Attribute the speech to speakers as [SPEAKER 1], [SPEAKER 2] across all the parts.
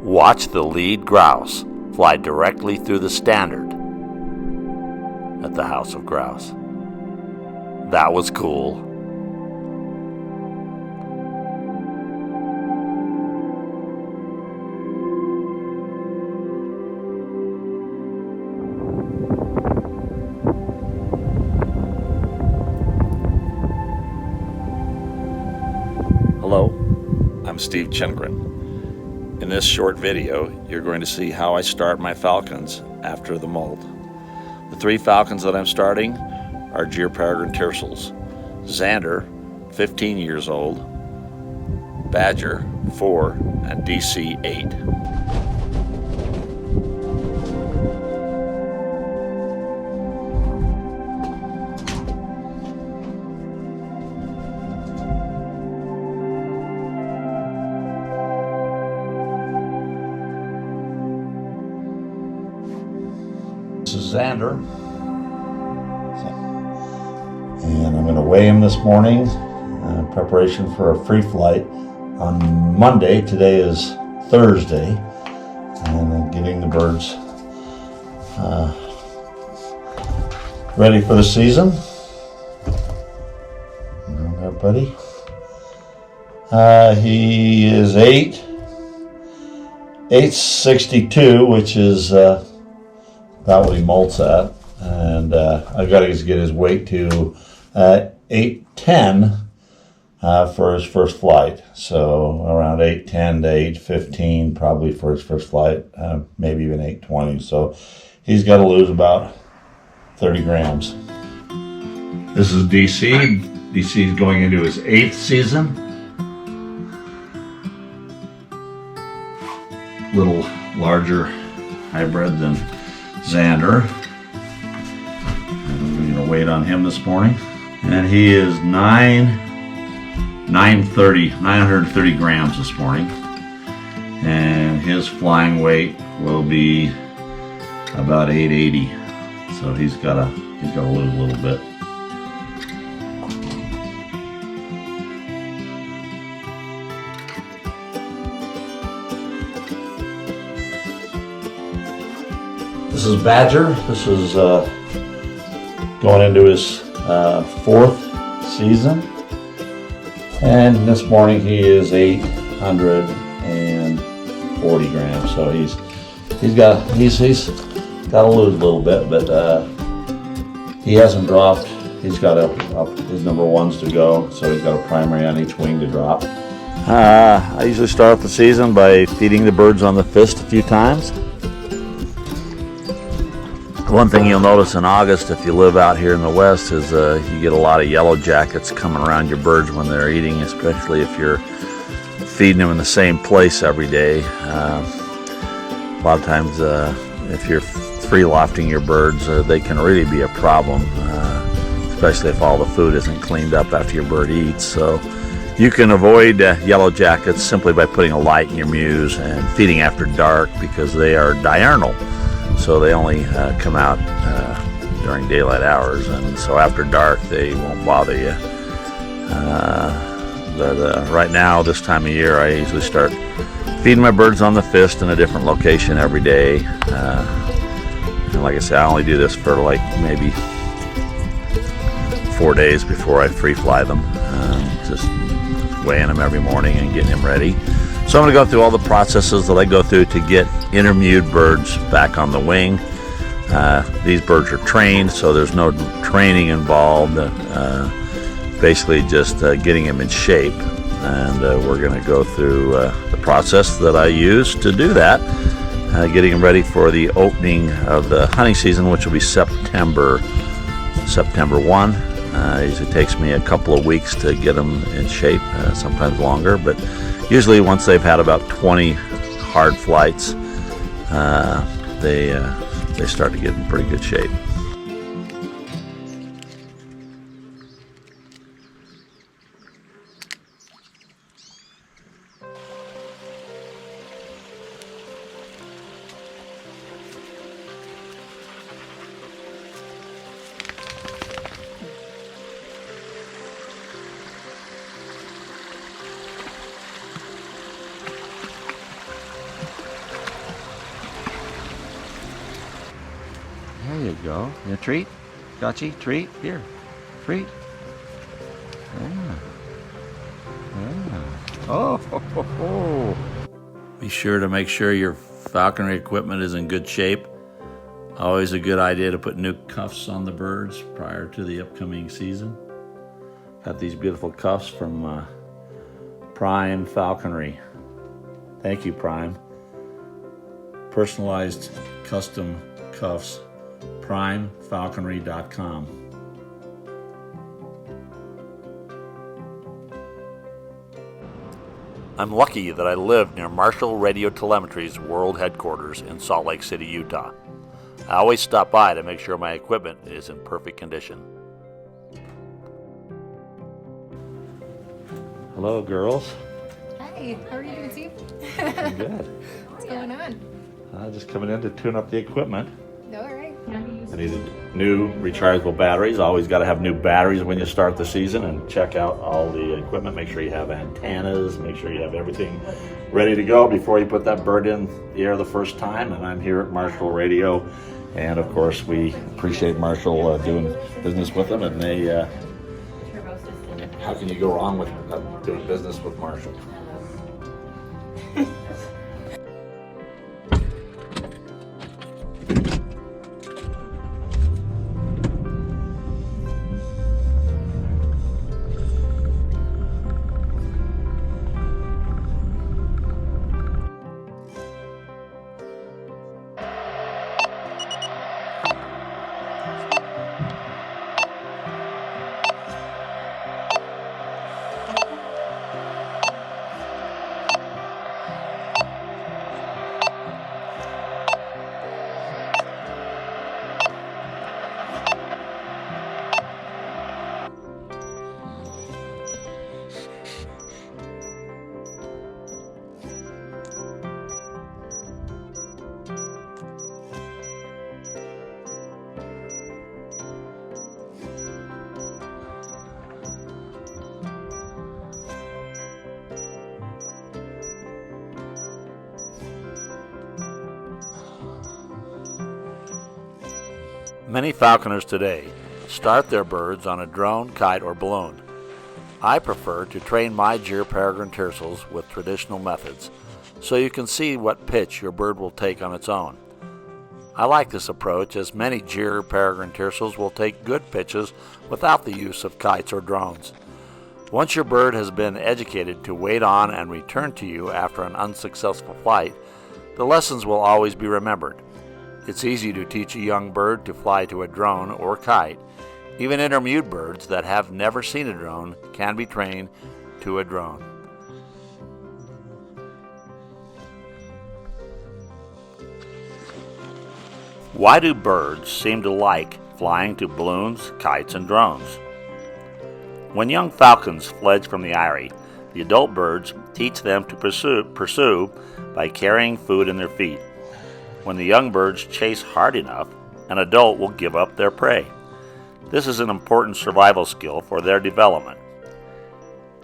[SPEAKER 1] Watch the lead grouse fly directly through the standard at the House of Grouse. That was cool. Hello, I'm Steve Chindgren. In this short video, you're going to see how I start my falcons after the molt. The three falcons that I'm starting are Gyr Peregrine Tiercels, Xander, 15 years old, Badger, 4, and DC, 8. This is Xander, and I'm going to weigh him this morning in preparation for a free flight on Monday. Today is Thursday, and I'm getting the birds ready for the season. There, buddy. He is 8'62", which is about what he molts at, and I've got to get his weight to 8'10" for his first flight. So around 8'10" to 8'15" probably for his first flight, maybe even 8'20". So he's got to lose about 30 grams. This is DC. DC is going into his 8th season. Little larger hybrid than Xander. I'm going to wait on him this morning, and he is 930 grams this morning, and his flying weight will be about 880. So he's got to lose a little bit. This is Badger. This is going into his 4th season, and this morning he is 840 grams. So he's got to lose a little bit, but he hasn't dropped. He's got his number 1s to go, so he's got a primary on each wing to drop. I usually start off the season by feeding the birds on the fist a few times. One thing you'll notice in August, if you live out here in the West, is you get a lot of yellow jackets coming around your birds when they're eating, especially if you're feeding them in the same place every day. A lot of times, if you're free lofting your birds, they can really be a problem, especially if all the food isn't cleaned up after your bird eats. So you can avoid yellow jackets simply by putting a light in your mews and feeding after dark, because they are diurnal. So they only come out during daylight hours, and so after dark they won't bother you. Right now, this time of year, I usually start feeding my birds on the fist in a different location every day. And like I said, I only do this for like maybe 4 days before I free fly them. Just weighing them every morning and getting them ready. So I'm going to go through all the processes that I go through to get inter-mewed birds back on the wing. These birds are trained, so there's no training involved. Basically just getting them in shape. And we're going to go through the process that I use to do that. Getting them ready for the opening of the hunting season, which will be September 1. It usually takes me a couple of weeks to get them in shape, sometimes longer, but usually once they've had about 20 hard flights, they start to get in pretty good shape. go. A treat? Gotcha? Treat? Here. Treat. Yeah. Yeah. Oh, ho, ho, ho. Be sure to make sure your falconry equipment is in good shape. Always a good idea to put new cuffs on the birds prior to the upcoming season. Got these beautiful cuffs from Prime Falconry. Thank you, Prime. Personalized custom cuffs, primefalconry.com. I'm lucky that I live near Marshall Radio Telemetry's world headquarters in Salt Lake City, Utah. I always stop by to make sure my equipment is in perfect condition. Hello, girls.
[SPEAKER 2] Hi, how are you doing, Steve?
[SPEAKER 1] I'm good.
[SPEAKER 2] What's going on?
[SPEAKER 1] Just coming in to tune up the equipment.
[SPEAKER 2] All right.
[SPEAKER 1] I needed new rechargeable batteries. Always got to have new batteries when you start the season, and check out all the equipment. Make sure you have antennas. Make sure you have everything ready to go before you put that bird in the air the first time. And I'm here at Marshall Radio, and of course we appreciate Marshall doing business with them. And they, how can you go wrong with doing business with Marshall? Many falconers today start their birds on a drone, kite, or balloon. I prefer to train my Gyr peregrine tercels with traditional methods so you can see what pitch your bird will take on its own. I like this approach as many Gyr peregrine tercels will take good pitches without the use of kites or drones. Once your bird has been educated to wait on and return to you after an unsuccessful flight, the lessons will always be remembered. It's easy to teach a young bird to fly to a drone or kite. Even inter-mewed birds that have never seen a drone can be trained to a drone. Why do birds seem to like flying to balloons, kites, and drones? When young falcons fledge from the eyrie, the adult birds teach them to pursue by carrying food in their feet. When the young birds chase hard enough, an adult will give up their prey. This is an important survival skill for their development.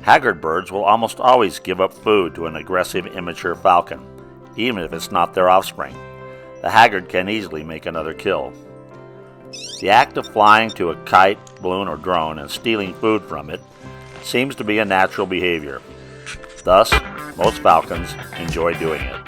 [SPEAKER 1] Haggard birds will almost always give up food to an aggressive immature falcon, even if it's not their offspring. The haggard can easily make another kill. The act of flying to a kite, balloon, or drone and stealing food from it seems to be a natural behavior. Thus, most falcons enjoy doing it.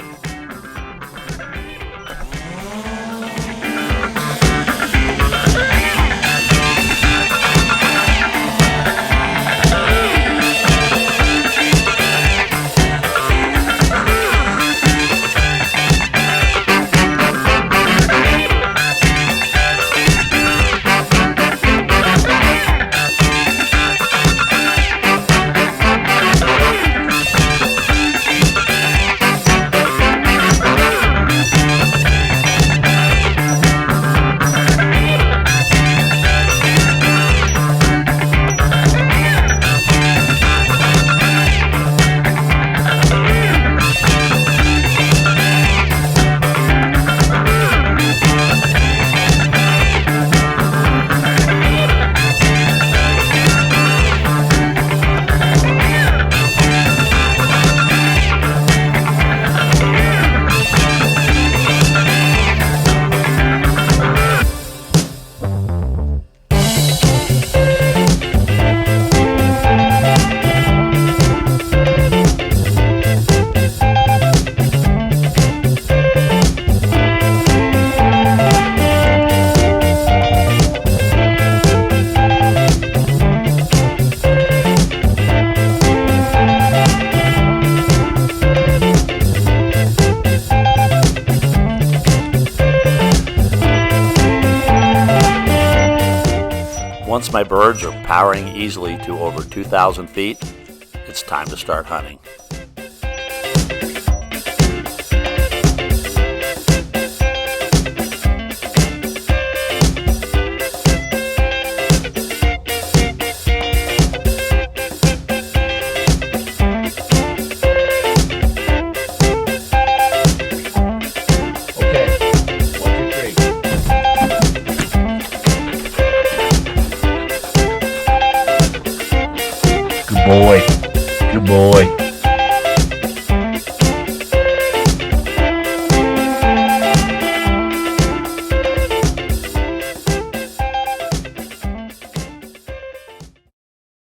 [SPEAKER 1] Once my birds are powering easily to over 2,000 feet, it's time to start hunting.